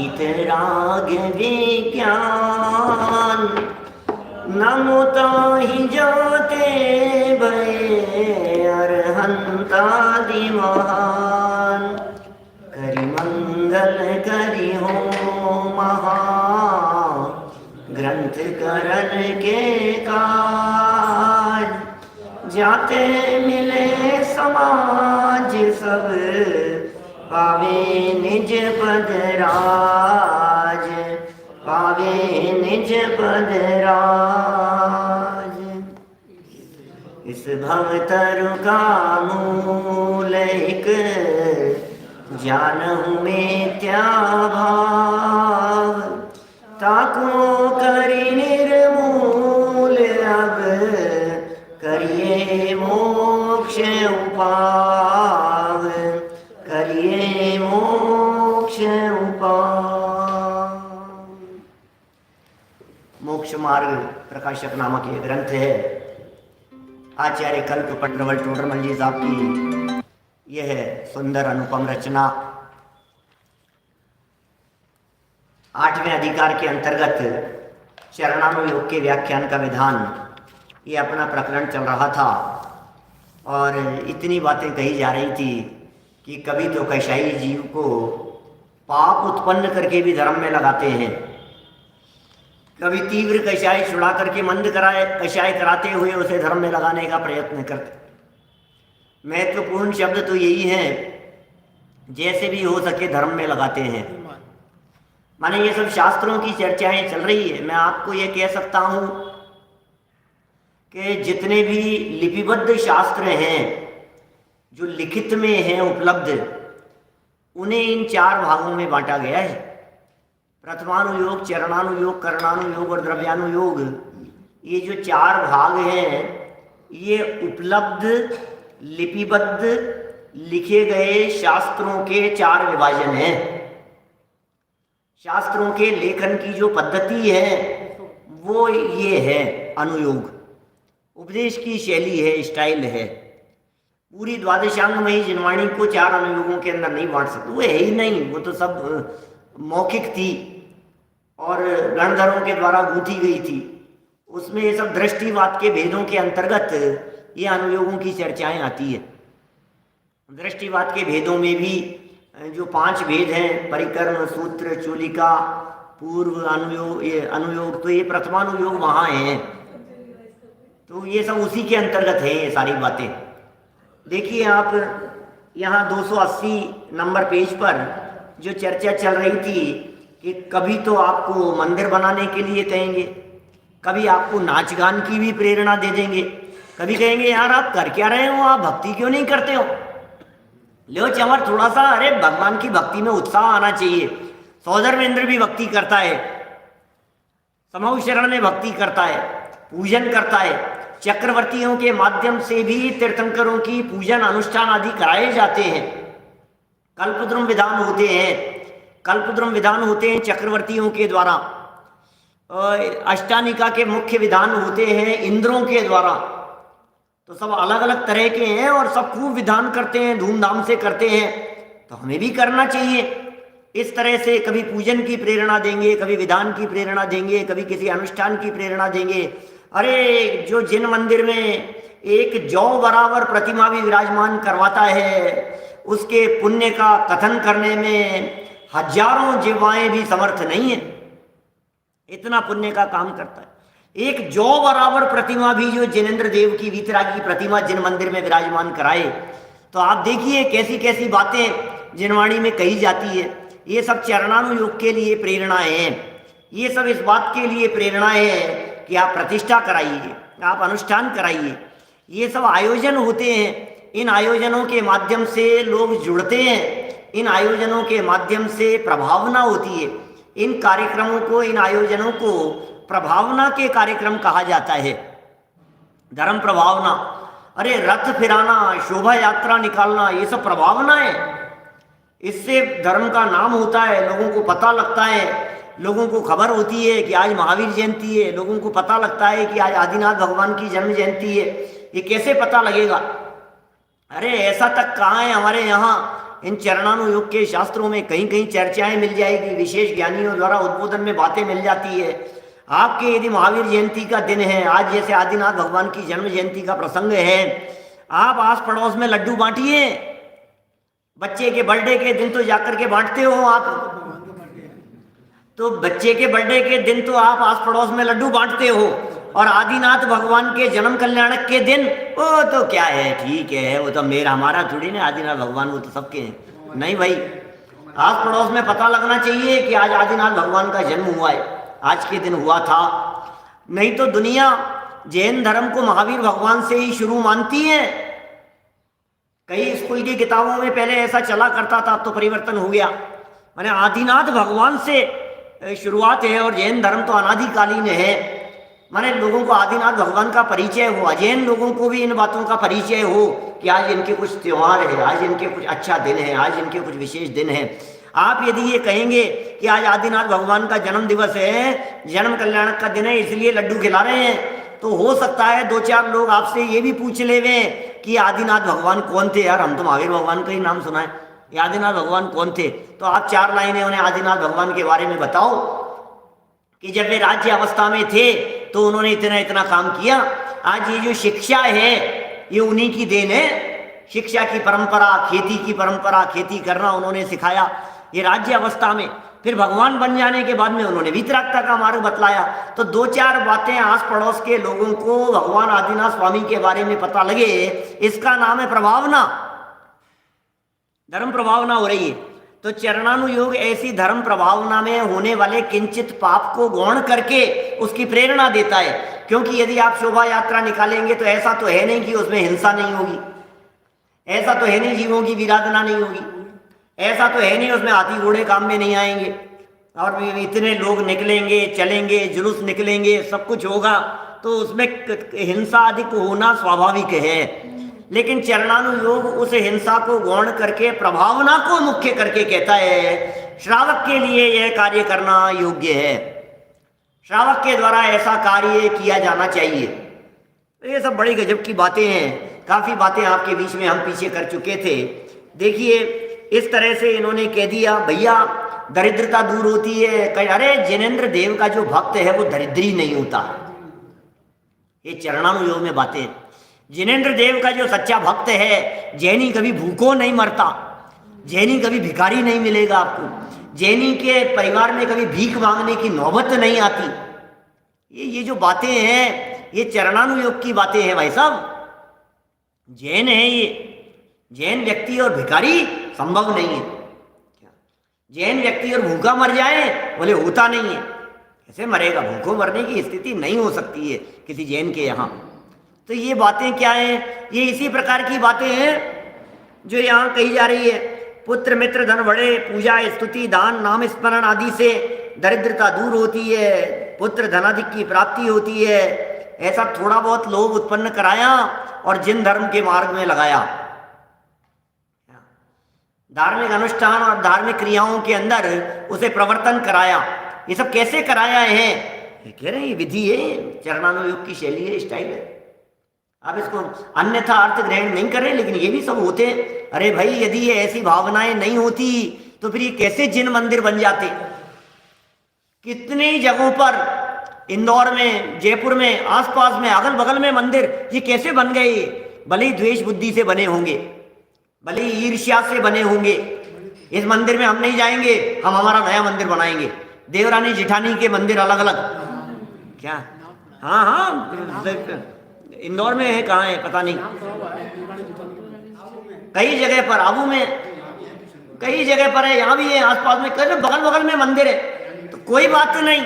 वीतराग विज्ञान नमुता ही जाते भये अरहंतादि महान। करि मंगल करि हो महा ग्रंथ करन के काज। जाते मिले समाज सब पावे निज पद राज। पावे निज पद राज। इस भवतरु का मूल एक जानहु मिथ्या भाव। ताको करि निर्मूल अब करिए मोक्ष उपाव। करिए मोक्ष उपाव। मोक्ष मार्ग प्रकाशक नामक ये ग्रंथ है। आचार्य कल्प पंडरवल टोडरमल जी साहब की यह सुंदर अनुपम रचना। 8वें अधिकार के अंतर्गत चरणानुयोग के व्याख्यान का विधान, ये अपना प्रकरण चल रहा था और इतनी बातें कही जा रही थी कि कभी तो कषाई जीव को पाप उत्पन्न करके भी धर्म में लगाते हैं, कभी तीव्र कषाय छुड़ा करके मंद कषाय कराते हुए उसे धर्म में लगाने का प्रयत्न करते। महत्वपूर्ण शब्द तो यही है, जैसे भी हो सके धर्म में लगाते हैं। माने ये सब शास्त्रों की चर्चाएं चल रही है। मैं आपको ये कह सकता हूं कि जितने भी लिपिबद्ध शास्त्र हैं जो लिखित में हैं उपलब्ध, उन्हें इन 4 भागों में बांटा गया है। प्रथमानुयोग, चरणानुयोग, करणानुयोग और द्रव्यानुयोग, ये जो 4 भाग हैं ये उपलब्ध लिपिबद्ध लिखे गए शास्त्रों के 4 विभाजन हैं। शास्त्रों के लेखन की जो पद्धति है वो ये है अनुयोग। उपदेश की शैली है, स्टाइल है। पूरी द्वादशांगमयी जिनवाणी को 4 अनुयोगों के अंदर नहीं बांट सकते, वो है ही नहीं। वो तो सब मौखिक थी और गणधरों के द्वारा गूंथी गई थी। उसमें ये सब दृष्टिवाद के भेदों के अंतर्गत ये अनुयोगों की चर्चाएं आती है। दृष्टिवाद के भेदों में भी जो 5 भेद हैं, परिकर्म, सूत्र, चूलिका, पूर्व अनुयोग, ये अनुयोग, तो ये प्रथमानुयोग वहाँ हैं। तो ये सब उसी के अंतर्गत है ये सारी बातें। देखिए आप यहाँ 280 नंबर पेज पर जो चर्चा चल रही थी कि कभी तो आपको मंदिर बनाने के लिए कहेंगे, कभी आपको नाच गान की भी प्रेरणा दे देंगे, कभी कहेंगे यार आप कर क्या रहे हो, आप भक्ति क्यों नहीं करते हो। लो चमर थोड़ा सा, अरे भगवान की भक्ति में उत्साह आना चाहिए। सौधर्मेंद्र भी भक्ति करता है, समूह शरण में भक्ति करता है, पूजन करता है। चक्रवर्तियों के माध्यम से भी तीर्थंकरों की पूजन अनुष्ठान आदि कराए जाते हैं। कल्पद्रुम विधान होते हैं, कल्पद्रुम विधान होते हैं चक्रवर्तियों के द्वारा। अष्टानिका के मुख्य विधान होते हैं इंद्रों के द्वारा। तो सब अलग अलग तरह के हैं और सब खूब विधान करते हैं, धूमधाम से करते हैं। तो हमें भी करना चाहिए इस तरह से। कभी पूजन की प्रेरणा देंगे, कभी विधान की प्रेरणा देंगे, कभी किसी अनुष्ठान की प्रेरणा देंगे। अरे जो जिन मंदिर में एक जौ बराबर प्रतिमा भी विराजमान करवाता है, उसके पुण्य का कथन करने में हजारों जिह्वाएं भी समर्थ नहीं है। इतना पुण्य का काम करता है। एक जौ बराबर प्रतिमा भी जो जिनेंद्र देव की वीतरागी प्रतिमा जिन मंदिर में विराजमान कराए, तो आप देखिए कैसी कैसी बातें जिनवाणी में कही जाती है। ये सब चरणानुयोग के लिए प्रेरणाएं हैं। ये सब इस बात के लिए प्रेरणाएं हैं कि आप प्रतिष्ठा कराइए, आप अनुष्ठान कराइए। ये सब आयोजन होते हैं। इन आयोजनों के माध्यम से लोग जुड़ते हैं, इन आयोजनों के माध्यम से प्रभावना होती है। इन कार्यक्रमों को, इन आयोजनों को प्रभावना के कार्यक्रम कहा जाता है। धर्म प्रभावना, अरे रथ फिराना, शोभा यात्रा निकालना, ये सब प्रभावना है। इससे धर्म का नाम होता है, लोगों को पता लगता है, लोगों को खबर होती है कि आज महावीर जयंती है, लोगों को पता लगता है कि आज आदिनाथ भगवान की जन्म जयंती है। ये कैसे पता लगेगा? अरे ऐसा तक कहाँ है हमारे यहाँ इन चरणानुयोग के शास्त्रों में कहीं कहीं चर्चाएं मिल जाएगी, विशेष ज्ञानियों द्वारा उद्बोधन में बातें मिल जाती है। आपके यदि महावीर जयंती का दिन है, आज जैसे आदिनाथ भगवान की जन्म जयंती का प्रसंग है, आप आस पड़ोस में लड्डू बांटिए। बच्चे के बर्थडे के दिन तो जाकर के बांटते हो आप, तो बच्चे के बर्थडे के दिन तो आप आस पड़ोस में लड्डू बांटते हो, और आदिनाथ भगवान के जन्म कल्याणक के दिन वो तो क्या है, ठीक है, वो तो मेरा हमारा थोड़ी ना, आदिनाथ भगवान वो तो सबके हैं। नहीं भाई, आस पड़ोस में पता लगना चाहिए कि आज आदिनाथ भगवान का जन्म हुआ है, आज के दिन हुआ था। नहीं तो दुनिया जैन धर्म को महावीर भगवान से ही शुरू मानती है। कई स्कूल की किताबों में पहले ऐसा चला करता था, अब तो परिवर्तन हो गया। माने आदिनाथ भगवान से शुरुआत है और जैन धर्म तो अनादिकालीन है। माने लोगों को आदिनाथ भगवान का परिचय हो, अजैन लोगों को भी इन बातों का परिचय हो कि आज इनके कुछ त्योहार है, आज इनके कुछ अच्छा दिन है, आज इनके कुछ विशेष दिन है। आप यदि ये कहेंगे कि आज आदिनाथ भगवान का जन्म दिवस है, जन्म कल्याणक का दिन है, इसलिए लड्डू खिला रहे हैं, तो हो सकता है दो चार लोग आपसे ये भी पूछ लेवे कि आदिनाथ भगवान कौन थे। यार हम तो महावीर भगवान का ही नाम सुना है, ये आदिनाथ भगवान कौन थे? तो आप चार लाइनें उन्हें आदिनाथ भगवान के बारे में बताओ कि जब वे राज्य अवस्था में थे तो उन्होंने इतना इतना काम किया। आज ये जो शिक्षा है ये उन्हीं की देन है। शिक्षा की परंपरा, खेती की परंपरा, खेती करना उन्होंने सिखाया ये राज्य अवस्था में। फिर भगवान बन जाने के बाद में उन्होंने वितरागता का मार्ग बतलाया। तो दो चार बातें आस पड़ोस के लोगों को भगवान आदिनाथ स्वामी के बारे में पता लगे, इसका नाम है प्रभावना, धर्म प्रभावना हो रही है। तो चरणानुयोग ऐसी धर्म प्रभावना में होने वाले किंचित पाप को गौण करके उसकी प्रेरणा देता है। क्योंकि यदि आप शोभा यात्रा निकालेंगे तो ऐसा तो है नहीं कि उसमें हिंसा नहीं होगी, ऐसा तो है नहीं जीवों की विराधना नहीं होगी, ऐसा तो है नहीं उसमें हाथी घोड़े काम में नहीं आएंगे, और इतने लोग निकलेंगे, चलेंगे, जुलूस निकलेंगे, सब कुछ होगा, तो उसमें हिंसा अधिक होना स्वाभाविक है। लेकिन चरणानुयोग उस हिंसा को गौण करके प्रभावना को मुख्य करके कहता है श्रावक के लिए यह कार्य करना योग्य है, श्रावक के द्वारा ऐसा कार्य किया जाना चाहिए। तो ये सब बड़ी गजब की बातें हैं। काफ़ी बातें आपके बीच में हम पीछे कर चुके थे। देखिए इस तरह से इन्होंने कह दिया भैया दरिद्रता दूर होती है। अरे जिनेंद्र देव का जो भक्त है वो दरिद्री नहीं होता। ये चरणानुयोग में बातें। जिनेंद्र देव का जो सच्चा भक्त है, जैनी कभी भूखों नहीं मरता, जैनी कभी भिखारी नहीं मिलेगा आपको, जैनी के परिवार में कभी भीख मांगने की नौबत नहीं आती। ये जो बातें हैं ये चरणानुयोग की बातें हैं भाई साहब। जैन है ये, जैन व्यक्ति और भिखारी संभव नहीं है। जैन व्यक्ति और भूखा मर जाए बोले होता नहीं है, कैसे मरेगा? भूखों मरने की स्थिति नहीं हो सकती है किसी जैन के यहाँ। तो ये बातें क्या हैं? ये इसी प्रकार की बातें हैं जो यहाँ कही जा रही है। पुत्र मित्र धन बड़े, पूजा स्तुति दान नाम स्मरण आदि से दरिद्रता दूर होती है, पुत्र धनाधिक की प्राप्ति होती है। ऐसा थोड़ा बहुत लोभ उत्पन्न कराया और जिन धर्म के मार्ग में लगाया। धार्मिक अनुष्ठान और धार्मिक क्रियाओं के अंदर उसे प्रवर्तन कराया। ये सब कैसे कराया है? कह रहे हैं ये विधि है, चरणानुयोग की शैली है, स्टाइल है। आप इसको अन्यथा अर्थ ग्रहण नहीं कर रहे, लेकिन ये भी सब होते। अरे भाई यदि ये ऐसी भावनाएं नहीं होती तो फिर ये कैसे जिन मंदिर बन जाते? कितनी जगहों पर, इंदौर में, जयपुर में, आसपास में, अगल बगल में मंदिर ये कैसे बन गए? भले ही द्वेष बुद्धि से बने होंगे, भले ही ईर्ष्या से बने होंगे। इस मंदिर में हम नहीं जाएंगे, हम हमारा नया मंदिर बनाएंगे। देवरानी जिठानी के मंदिर अलग अलग क्या? हाँ हाँ इंदौर में है, कहाँ है पता नहीं, कई जगह पर, आबू में कई जगह पर है, यहाँ भी है, आसपास में, कई बगल बगल में मंदिर है। तो कोई बात नहीं,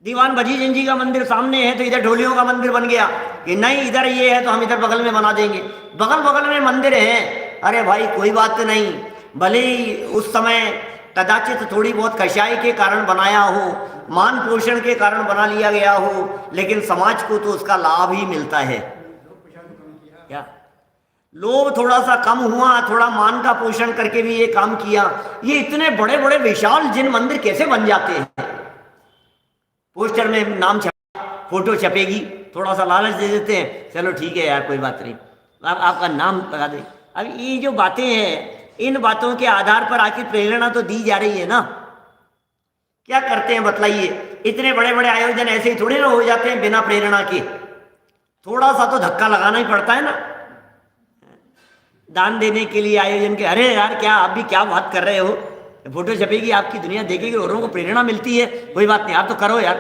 दीवान भजीजन जी का मंदिर सामने है तो इधर ढोलियों का मंदिर बन गया कि नहीं इधर ये है तो हम इधर बगल में बना देंगे। बगल बगल में मंदिर है, अरे भाई कोई बात नहीं। भले ही उस समय कदाचित थोड़ी बहुत कषाय के कारण बनाया हो, मान पोषण के कारण बना लिया गया हो, लेकिन समाज को तो उसका लाभ ही मिलता है। क्या लोभ थोड़ा सा कम हुआ, थोड़ा मान का पोषण करके भी ये काम किया। ये इतने बड़े बड़े विशाल जिन मंदिर कैसे बन जाते हैं? पोस्टर में नाम छपा, फोटो छपेगी, थोड़ा सा लालच दे देते हैं, चलो ठीक है यार कोई बात नहीं, आप आपका नाम लगा दें। अब ये जो बातें हैं इन बातों के आधार पर आखिर प्रेरणा तो दी जा रही है ना। क्या करते हैं बतलाइए? इतने बड़े बड़े आयोजन ऐसे ही थोड़े ना हो जाते हैं बिना प्रेरणा के। थोड़ा सा तो धक्का लगाना ही पड़ता है ना। दान देने के लिए आयोजन के, अरे यार क्या आप भी क्या बात कर रहे हो, फोटो छपेगी, आपकी दुनिया देखेगी, औरों को प्रेरणा मिलती है, कोई बात नहीं, आप तो करो यार,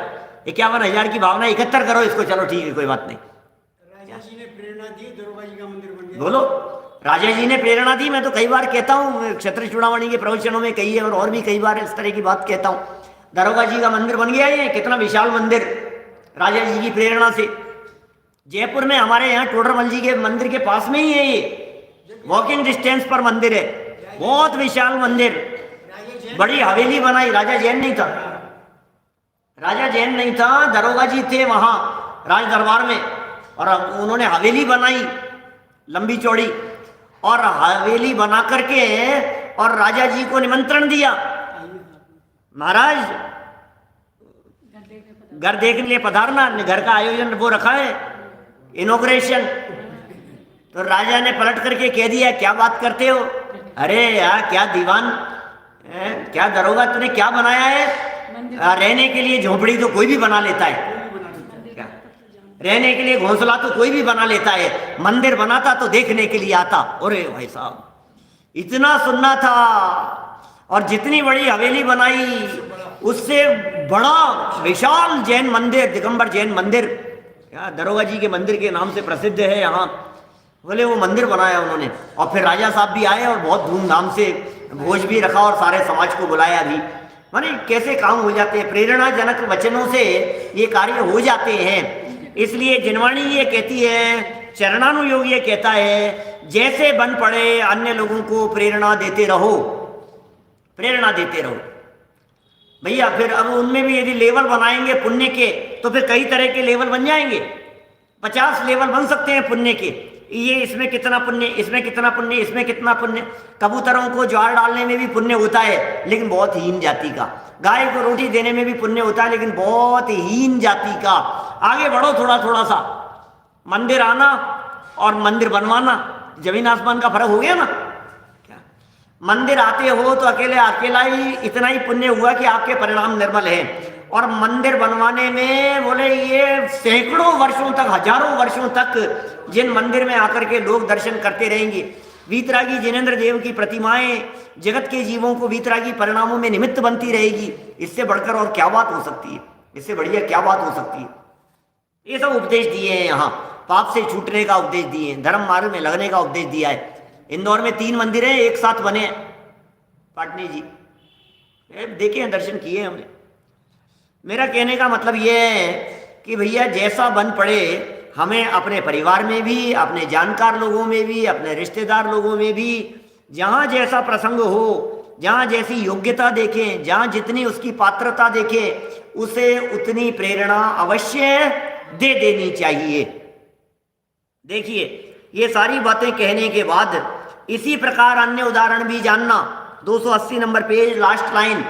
51,000 की भावना 71 करो इसको, चलो ठीक है कोई बात नहीं। राजा जी ने प्रेरणा दी, दरोगा जी का मंदिर बन गया। बोलो, राजा जी ने प्रेरणा दी। मैं तो कई बार कहता हूँ, क्षत्र चूड़ामणि के प्रवचनों में कही है और भी कई बार इस तरह की बात कहता हूँ। दरोगा जी का मंदिर बन गया, ये कितना विशाल मंदिर, राजा जी की प्रेरणा से। जयपुर में हमारे यहाँ टोडरमल जी के मंदिर के पास में ही है, ये वॉकिंग डिस्टेंस पर मंदिर है, बहुत विशाल मंदिर, बड़ी हवेली बनाई। राजा जैन नहीं था, राजा जैन नहीं था, दरोगा जी थे वहां राज दरबार में, और उन्होंने हवेली बनाई लंबी चौड़ी, और हवेली बना करके और राजा जी को निमंत्रण दिया, महाराज घर देखने लिए पधारना, घर का आयोजन वो रखा है, इनॉग्रेशन। तो राजा ने पलट करके कह दिया, क्या बात करते हो, अरे यार क्या दीवान, क्या दरोगा तूने क्या बनाया है, रहने के लिए झोपड़ी तो कोई भी बना लेता है, क्या रहने के लिए घोंसला तो कोई भी बना लेता है, मंदिर बनाता तो देखने के लिए आता। अरे भाई साहब इतना सुनना था, और जितनी बड़ी हवेली बनाई उससे बड़ा विशाल जैन मंदिर, दिगंबर जैन मंदिर, दरोगा जी के मंदिर के नाम से प्रसिद्ध है यहाँ। बोले वो मंदिर बनाया उन्होंने, और फिर राजा साहब भी आए और बहुत धूमधाम से भोज भी रखा और सारे समाज को बुलाया भी। माने कैसे काम हो जाते हैं, प्रेरणाजनक वचनों से ये कार्य हो जाते हैं। इसलिए जिनवाणी ये कहती है, चरणानुयोग ये कहता है, जैसे बन पड़े अन्य लोगों को प्रेरणा देते रहो, प्रेरणा देते रहो भैया। फिर अब उनमें भी यदि लेवल बनाएंगे पुण्य के, तो फिर कई तरह के लेवल बन जाएंगे, 50 लेवल बन सकते हैं पुण्य के। ये इसमें कितना पुण्य, इसमें कितना पुण्य, इसमें कितना पुण्य। कबूतरों को ज्वार डालने में भी पुण्य होता है, लेकिन बहुत हीन जाति का। गाय को रोटी देने में भी पुण्य होता है, लेकिन बहुत हीन जाति का। आगे बढ़ो थोड़ा थोड़ा सा, मंदिर आना और मंदिर बनवाना, जमीन आसमान का फर्क हो गया ना। क्या मंदिर आते हो तो अकेला ही इतना ही पुण्य हुआ कि आपके परिणाम निर्मल है, और मंदिर बनवाने में बोले ये सैकड़ों वर्षों तक, हजारों वर्षों तक जिन मंदिर में आकर के लोग दर्शन करते रहेंगे। वीतरागी जिनेंद्र देव की प्रतिमाएं जगत के जीवों को वीतरागी परिणामों में निमित्त बनती रहेगी। इससे बढ़कर और क्या बात हो सकती है, इससे बढ़िया क्या बात हो सकती है। ये सब उपदेश दिए हैं यहाँ, पाप से छूटने का उपदेश दिए हैं, धर्म मार्ग में लगने का उपदेश दिया है। इंदौर में 3 मंदिर हैं, एक साथ बने, पाटनी जी देखे हैं, दर्शन किए हैं हमने। मेरा कहने का मतलब ये है कि भैया जैसा बन पड़े, हमें अपने परिवार में भी, अपने जानकार लोगों में भी, अपने रिश्तेदार लोगों में भी, जहाँ जैसा प्रसंग हो, जहाँ जैसी योग्यता देखें, जहाँ जितनी उसकी पात्रता देखें, उसे उतनी प्रेरणा अवश्य दे देनी चाहिए। देखिए ये सारी बातें कहने के बाद इसी प्रकार अन्य उदाहरण भी जानना। 280 number page, last line.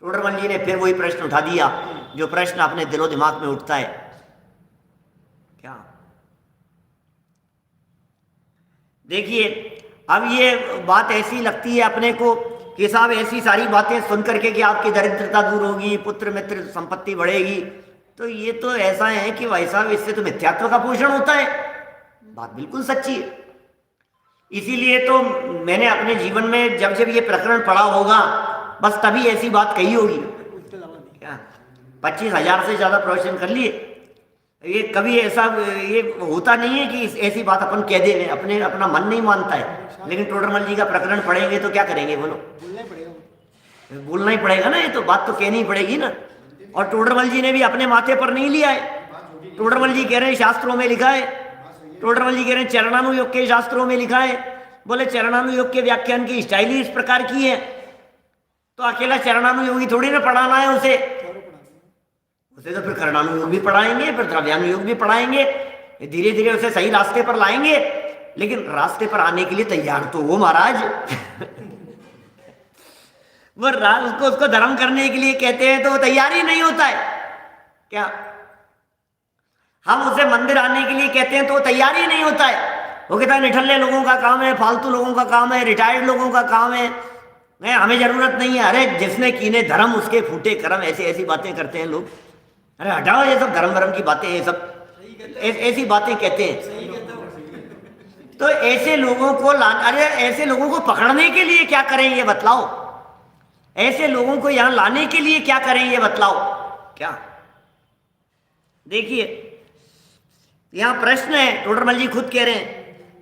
Todarmal ji ने फिर वही प्रश्न उठा दिया जो प्रश्न अपने दिलो दिमाग में उठता है। क्या देखिए, अब ये बात ऐसी लगती है अपने को कि साहब ऐसी सारी बातें सुन करके कि आपकी दरिद्रता दूर होगी, पुत्र मित्र संपत्ति बढ़ेगी, तो ये तो ऐसा है कि भाई साहब इससे तो मिथ्यात्व का पोषण होता है। बात बिल्कुल सच्ची है। इसीलिए तो मैंने अपने जीवन में जब जब ये प्रकरण पढ़ा होगा, बस तभी ऐसी बात कही होगी। क्या 25,000 से ज्यादा प्रवचन कर लिए। ये कभी ऐसा ये होता नहीं है कि ऐसी बात अपन कह दें, अपने अपना मन नहीं मानता है। लेकिन टोडरमल जी का प्रकरण पढ़ेंगे तो क्या करेंगे, बोलो? बोलना ही पड़ेगा ना, ये तो बात तो कहनी ही पड़ेगी ना। और टोडरमल जी ने भी अपने माथे पर नहीं लिया है। टोडरमल जी कह रहे हैं शास्त्रों में लिखा है, टोडरमल जी कह रहे हैं चरणानुयोग के शास्त्रों में लिखा है। बोले चरणानुयोग के व्याख्यान की स्टाइल ही इस प्रकार की है, तो अकेला चरणानुयोगी थोड़ी ना पढ़ाना है उसे तो फिर कर्णानुयोग भी पढ़ाएंगे, फिर द्रव्यानुयोग भी पढ़ाएंगे, धीरे धीरे उसे सही रास्ते पर लाएंगे। लेकिन रास्ते पर आने के लिए तैयार तो वो महाराज वो उसको धर्म करने के लिए कहते हैं तो वो तैयार ही नहीं होता है। क्या हम उसे मंदिर आने के लिए कहते हैं तो वो तैयार ही नहीं होता है। वो कहता है निठल्ले लोगों का काम है, फालतू लोगों का काम है, रिटायर्ड लोगों का काम है, हमें जरूरत नहीं है। अरे जिसने कीने धर्म उसके फूटे कर्म, ऐसी ऐसी बातें करते हैं लोग। अरे हटाओ ये सब धर्म वरम की बातें, ये सब ऐसी बातें कहते हैं। तो ऐसे लोगों को अरे ऐसे लोगों को पकड़ने के लिए क्या करें ये बतलाओ, ऐसे लोगों को यहां लाने के लिए क्या करें ये बतलाओ। क्या देखिए यहां प्रश्न है, टोडरमल जी खुद कह रहे हैं,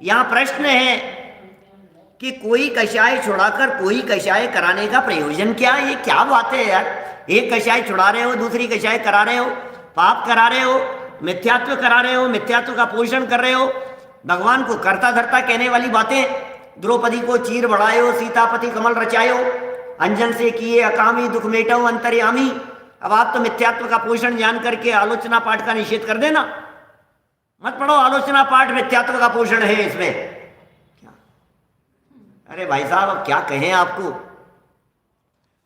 यहां प्रश्न है कि कोई कषाय छुड़ाकर कोई कषाय कराने का प्रयोजन क्या? ये क्या बात है यार, एक कषाय छुड़ा रहे हो, दूसरी कषाय करा रहे हो, पाप करा रहे हो, मिथ्यात्व करा रहे हो, मिथ्यात्व का पोषण कर रहे हो, भगवान को कर्ता धर्ता कहने वाली बातें, द्रौपदी को चीर बढ़ायो, सीतापति कमल रचायो, अंजन से किए अकामी दुख मेटो अंतर्यामी। अब आप तो मिथ्यात्व का पोषण जान करके आलोचना पाठ का निषेध कर देना, मत पढ़ो आलोचना पाठ, मिथ्यात्व का पोषण है इसमें। क्या अरे भाई साहब अब क्या कहें आपको।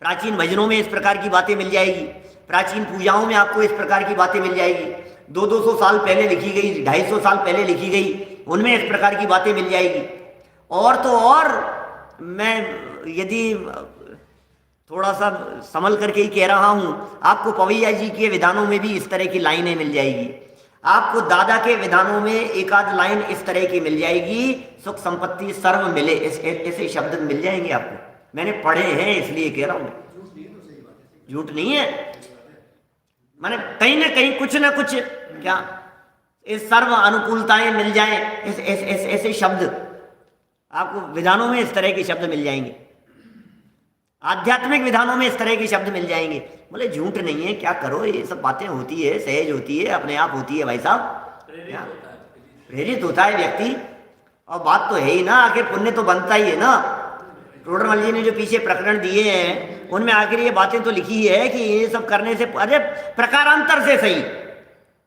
प्राचीन भजनों में इस प्रकार की बातें मिल जाएगी, प्राचीन पूजाओं में आपको इस प्रकार की बातें मिल जाएगी, 200-200 साल पहले लिखी गई, 250 साल पहले लिखी गई, उनमें इस प्रकार की बातें मिल जाएगी। और तो और मैं यदि थोड़ा सा संभल करके ही कह रहा हूं, आपको पवैया जी के विधानों में भी इस तरह की लाइनें मिल जाएगी, आपको दादा के विधानों में एक आध लाइन इस तरह की मिल जाएगी, सुख संपत्ति सर्व मिले, ऐसे शब्द मिल जाएंगे आपको। मैंने पढ़े हैं इसलिए कह रहा हूं, झूठ नहीं है। माने कहीं ना कहीं कुछ ना कुछ क्या इस सर्व अनुकूलताएं मिल जाएं, ऐसे शब्द आपको विधानों में इस तरह के शब्द मिल जाएंगे, आध्यात्मिक विधानों में इस तरह के शब्द मिल जाएंगे। बोले झूठ नहीं है, क्या करो, ये सब बातें होती है, सहज होती है, अपने आप होती है भाई साहब, प्रेरित होता है व्यक्ति। और बात तो है ही ना, आखिर पुण्य तो बनता ही है ना। टोडरमल जी ने जो पीछे प्रकरण दिए हैं उनमें आखिर ये बातें तो लिखी है कि ये सब करने से, अरे प्रकारांतर से सही,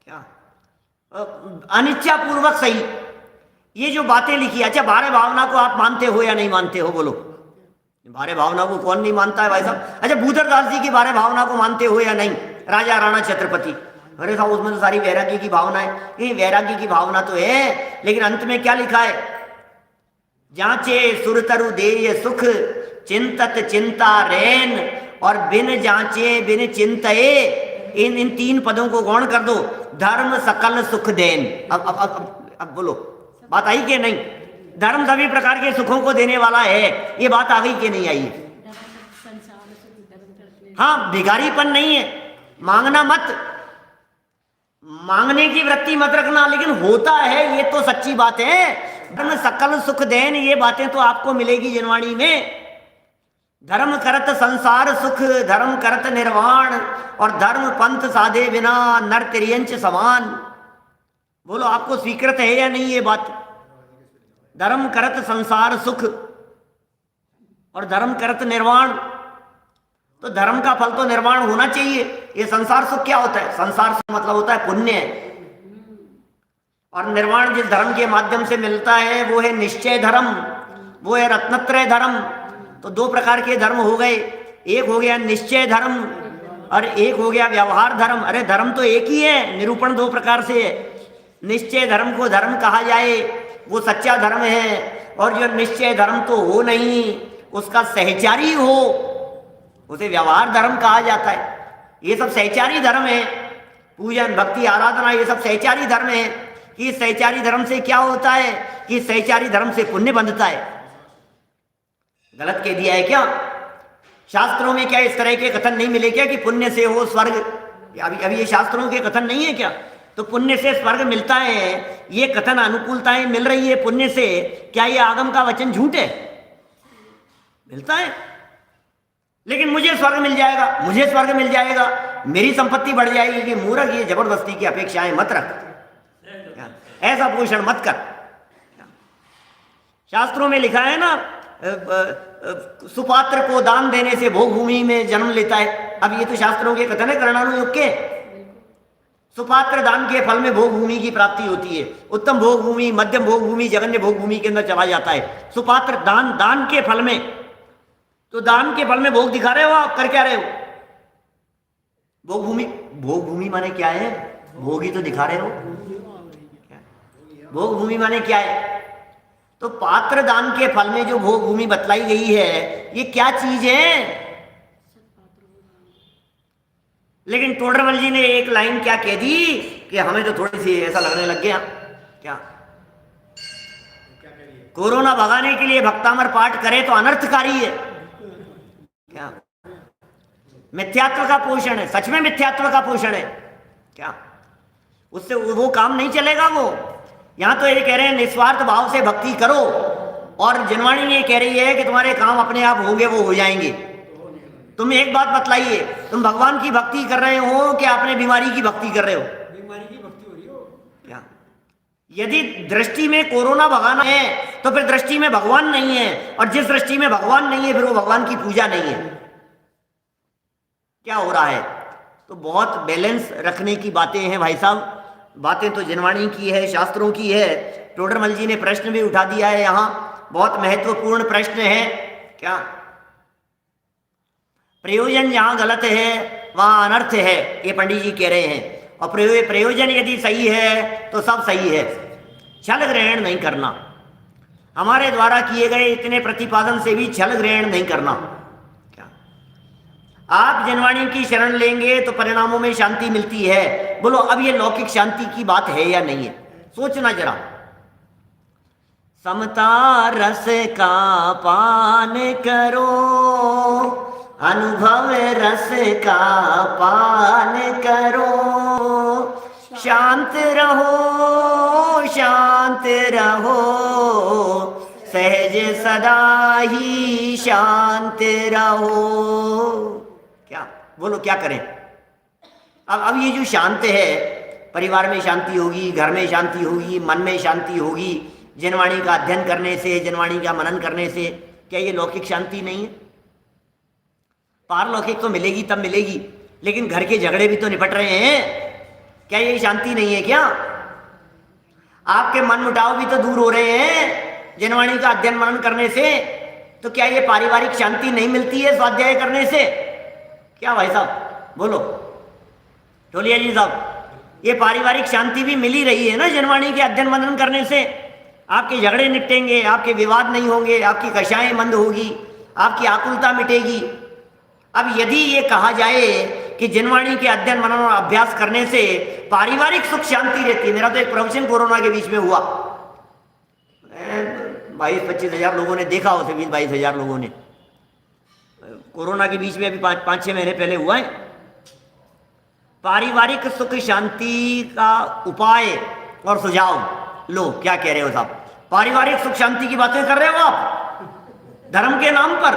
क्या अनिच्छा पूर्वक सही, ये जो बातें लिखी। अच्छा बारह भावना को आप मानते हो या नहीं मानते हो? बोलो, बारह भावना को कौन नहीं मानता है भाई साहब? अच्छा भूधरदास जी की बारह भावना को मानते हो या नहीं? राजा राणा छत्रपति, अरे साहब उसमें तो सारी वैराग्य की भावना है। ये वैराग्य की भावना तो है, लेकिन अंत में क्या लिखा है? जांचे सुरतरु देय सुख चिंतत चिंता रैन, और बिन जांचे बिन चिंतए, इन तीन पदों को गौण कर दो, धर्म सकल सुख देन। अब बोलो बात आई कि नहीं? धर्म सभी प्रकार के सुखों को देने वाला है, ये बात आ गई कि नहीं आई? हाँ भिखारीपन नहीं है, मांगना मत, मांगने की वृत्ति मत रखना, लेकिन होता है, ये तो सच्ची बात है। धर्म सकल सुख देन, ये बातें तो आपको मिलेगी जिनवाणी में। धर्म करत संसार सुख, धर्म करत निर्वाण, और धर्म पंथ साधे बिना नर तिर्यंच समान। बोलो आपको स्वीकृत है या नहीं ये बात? धर्म करत संसार सुख और धर्म करत निर्वाण, तो धर्म का फल तो निर्वाण होना चाहिए। ये संसार सुख क्या होता है? संसार सुख मतलब होता है पुण्य, और निर्वाण जिस धर्म के माध्यम से मिलता है वो है निश्चय धर्म, वो है रत्नत्रय धर्म। तो दो प्रकार के धर्म हो गए, एक हो गया निश्चय धर्म और एक हो गया व्यवहार धर्म। अरे धर्म तो एक ही है, निरूपण दो प्रकार से है। निश्चय धर्म को धर्म कहा जाए वो सच्चा धर्म है, और जो निश्चय धर्म तो हो नहीं, उसका सहचारी हो, उसे व्यवहार धर्म कहा जाता है। ये सब सहचारी धर्म है, पूजन भक्ति आराधना ये सब सहचारी धर्म है। कि सहचारी धर्म से क्या होता है? कि सहचारी धर्म से पुण्य बंधता है। गलत कह दिया है क्या? शास्त्रों में क्या इस तरह के कथन नहीं मिले क्या कि पुण्य से हो स्वर्ग? अभी ये शास्त्रों के कथन नहीं है क्या? तो पुण्य से स्वर्ग मिलता है, ये कथन अनुकूलताएं मिल रही है पुण्य से, क्या ये आगम का वचन झूठ है? मिलता है। लेकिन मुझे स्वर्ग मिल जाएगा, मुझे स्वर्ग मिल जाएगा, मेरी संपत्ति बढ़ जाएगी, कि मूर्ख ये जबरदस्ती की अपेक्षाएं मत रख, ऐसा पोषण मत कर। शास्त्रों में लिखा है ना, सुपात्र को दान देने से भोग भूमि में जन्म लेता है। अब ये तो शास्त्रों के कथन है, कर्णानुयोग के। सुपात्र दान के फल में भोग भूमि की प्राप्ति होती है। उत्तम भोग भूमि, मध्यम भोग भूमि, जघन्य भोग भूमि के अंदर चला जाता है। सुपात्र दान के फल में, तो दान के फल में भोग दिखा रहे हो आप, कर क्या रहे हो? भोग भूमि माने क्या है? भोग ही तो दिखा रहे हो। भोग भूमि माने क्या है? तो पात्र दान के फल में जो भोग भूमि बतलाई गई है, ये क्या चीज है? लेकिन टोडरमल जी ने एक लाइन क्या कह दी कि हमें तो थोड़ी सी ऐसा लगने लग गया, क्या कोरोना भगाने के लिए भक्तामर पाठ करे तो अनर्थकारी है क्या? मिथ्यात्व का पोषण है, सच में मिथ्यात्व का पोषण है क्या? उससे वो काम नहीं चलेगा। वो यहां तो ये कह रहे हैं निस्वार्थ भाव से भक्ति करो, और जनवाणी ये कह रही है कि तुम्हारे काम अपने आप होंगे, वो हो जाएंगे। तुम एक बात बतलाइए, तुम भगवान की भक्ति कर रहे हो कि अपने बीमारी की भक्ति कर रहे हो? बीमारी की भक्ति हो रही हो क्या? यदि दृष्टि में कोरोना भगाना है तो फिर दृष्टि में भगवान नहीं है, और जिस दृष्टि में भगवान नहीं है फिर वो भगवान की पूजा नहीं है। क्या हो रहा है? तो बहुत बैलेंस रखने की बातें हैं भाई साहब। बातें तो जनवाणी की है, शास्त्रों की है। टोडरमल जी ने प्रश्न भी उठा दिया है, यहाँ बहुत महत्वपूर्ण प्रश्न है क्या? प्रयोजन जहां गलत है वहां अनर्थ है, ये पंडित जी कह रहे हैं। और प्रयोजन यदि सही है तो सब सही है। छल ग्रहण नहीं करना, हमारे द्वारा किए गए इतने प्रतिपादन से भी छल ग्रहण नहीं करना क्या? आप जनवाणी की शरण लेंगे तो परिणामों में शांति मिलती है। बोलो अब ये लौकिक शांति की बात है या नहीं है? सोचना जरा। समता रस का पान करो, अनुभव रस का पान करो, शांत रहो शांत रहो, सहज सदा ही शांत रहो। क्या बोलो, क्या करें? अब ये जो शांत है, परिवार में शांति होगी, घर में शांति होगी, मन में शांति होगी, जनवाणी का अध्ययन करने से, जनवाणी का मनन करने से। क्या ये लौकिक शांति नहीं है? पारलौकिक तो मिलेगी तब मिलेगी, लेकिन घर के झगड़े भी तो निपट रहे हैं। क्या ये शांति नहीं है क्या? आपके मन मुटाव भी तो दूर हो रहे हैं जनवाणी का अध्ययन मनन करने से। तो क्या ये पारिवारिक शांति नहीं मिलती है स्वाध्याय करने से? क्या भाई साहब बोलो, टोलिया जी साहब, ये पारिवारिक शांति भी मिल ही रही है ना जनवाणी के अध्ययन मनन करने से। आपके झगड़े निपटेंगे, आपके विवाद नहीं होंगे, आपकी कषाएं बंद होगी, आपकी आकुलता मिटेगी। अब यदि ये कहा जाए कि जनवाणी के अध्ययन मनन और अभ्यास करने से पारिवारिक सुख शांति रहती है। मेरा तो एक प्रवचन कोरोना के बीच में हुआ, 22-25 हजार लोगों ने देखा, उसे 20-22 हजार लोगों ने। कोरोना के बीच में अभी 5-6 महीने पहले हुआ है। पारिवारिक सुख शांति का उपाय और सुझाव लो, क्या कह रहे हो साहब? पारिवारिक सुख शांति की बातें कर रहे हो आप धर्म के नाम पर?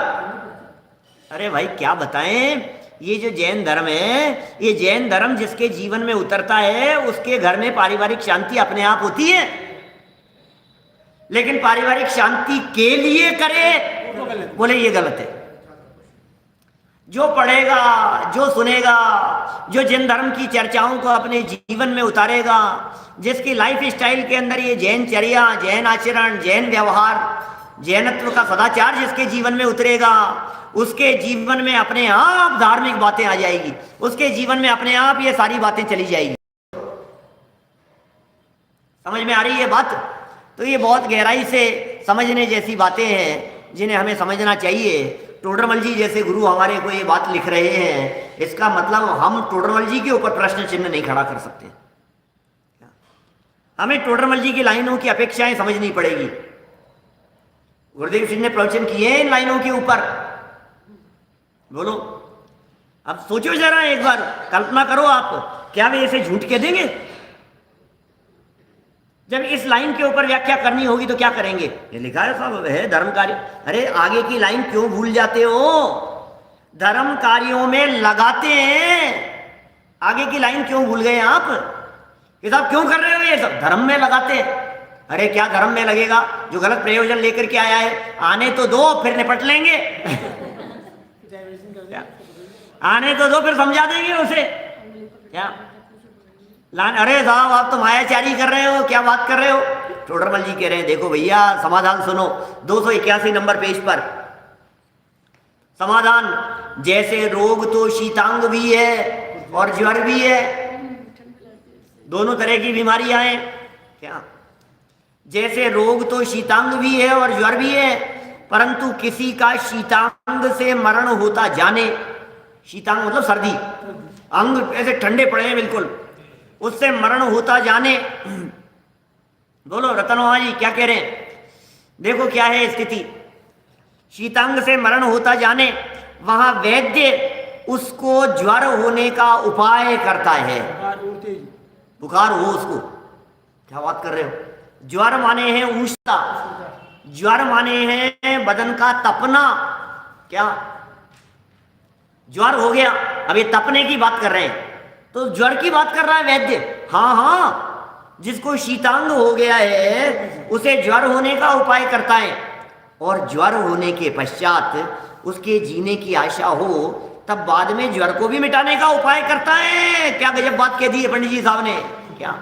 अरे भाई क्या बताएं, ये जो जैन धर्म है, ये जैन धर्म जिसके जीवन में उतरता है उसके घर में पारिवारिक शांति अपने आप होती है। लेकिन पारिवारिक शांति के लिए करे, बोले ये गलत है। जो पढ़ेगा, जो सुनेगा, जो जैन धर्म की चर्चाओं को अपने जीवन में उतारेगा, जिसकी लाइफ स्टाइल के अंदर ये जैन चर्या, जैन आचरण, जैन व्यवहार, जैनत्व का सदाचार जिसके जीवन में उतरेगा, उसके जीवन में अपने आप धार्मिक बातें आ जाएगी, उसके जीवन में अपने आप ये सारी बातें चली जाएगी। समझ में आ रही है बात? तो ये बहुत गहराई से समझने जैसी बातें हैं जिन्हें हमें समझना चाहिए। टोडरमल जी जैसे गुरु हमारे को ये बात लिख रहे हैं, इसका मतलब हम टोडरमल जी के ऊपर प्रश्न चिन्ह नहीं खड़ा कर सकते। हमें टोडरमल जी की लाइनों की अपेक्षाएं समझनी पड़ेगी। गुरुदेव सिंह ने प्रवचन किए इन लाइनों के ऊपर। बोलो, अब सोचो जरा, एक बार कल्पना करो आप, क्या वे ऐसे झूठ कह देंगे? जब इस लाइन के ऊपर व्याख्या करनी होगी तो क्या करेंगे? ये लिखा है साहब, है धर्म कार्य। अरे आगे की लाइन क्यों भूल जाते हो? धर्म कार्यों में लगाते हैं, आगे की लाइन क्यों भूल गए आप? ये साहब क्यों कर रहे हो ये सब? धर्म में लगाते हैं। अरे क्या धर्म में लगेगा? जो गलत प्रयोजन लेकर के आया है आने तो दो, फिर निपट लेंगे। आने तो दो, फिर समझा देंगे उसे। क्या अरे साहब आप तो मायाचारी कर रहे हो, क्या बात कर रहे हो? टोडरमल जी कह रहे हैं देखो भैया समाधान सुनो, 281 नंबर पेज पर समाधान। जैसे रोग तो शीतांग भी है और ज्वर भी है, दोनों तरह की बीमारियां हैं। क्या जैसे रोग तो शीतांग भी है और ज्वर भी है, परंतु किसी का शीतांग से मरण होता जाने, शीतांग मतलब सर्दी, अंग ऐसे ठंडे पड़े हैं बिल्कुल, उससे मरण होता जाने। बोलो रतनवा जी क्या कह रहे हैं? देखो क्या है स्थिति, शीतांग से मरण होता जाने, वहां वैद्य उसको ज्वर होने का उपाय करता है। बुखार हो उसको, क्या बात कर रहे हो? ज्वर माने हैं ऊष्णता, ज्वर माने हैं बदन का तपना। क्या ज्वर हो गया? अब ये तपने की बात कर रहे हैं, तो ज्वर की बात कर रहा है वैद्य। हाँ हाँ, जिसको शीतांग हो गया है उसे ज्वर होने का उपाय करता है, और ज्वर होने के पश्चात उसके जीने की आशा हो तब बाद में ज्वर को भी मिटाने का उपाय करता है। क्या गजब बात कह दी है पंडित जी साहब ने! क्या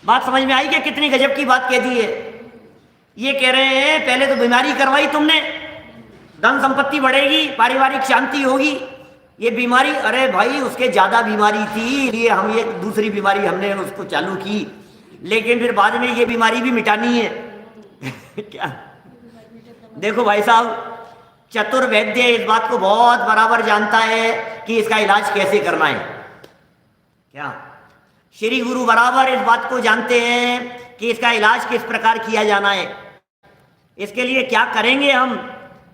बात समझ में आई? क्या कितनी गजब की बात कह दी है? ये कह रहे हैं पहले तो बीमारी करवाई तुमने, धन संपत्ति बढ़ेगी, पारिवारिक शांति होगी, ये बीमारी, अरे भाई उसके ज्यादा बीमारी थी, ये हम ये दूसरी बीमारी हमने उसको चालू की, लेकिन फिर बाद में ये बीमारी भी मिटानी है। क्या देखो भाई साहब, चतुर वैद्य इस बात को बहुत बराबर जानता है कि इसका इलाज कैसे करना है। क्या श्री गुरु बराबर इस बात को जानते हैं कि इसका इलाज किस प्रकार किया जाना है, इसके लिए क्या करेंगे हम,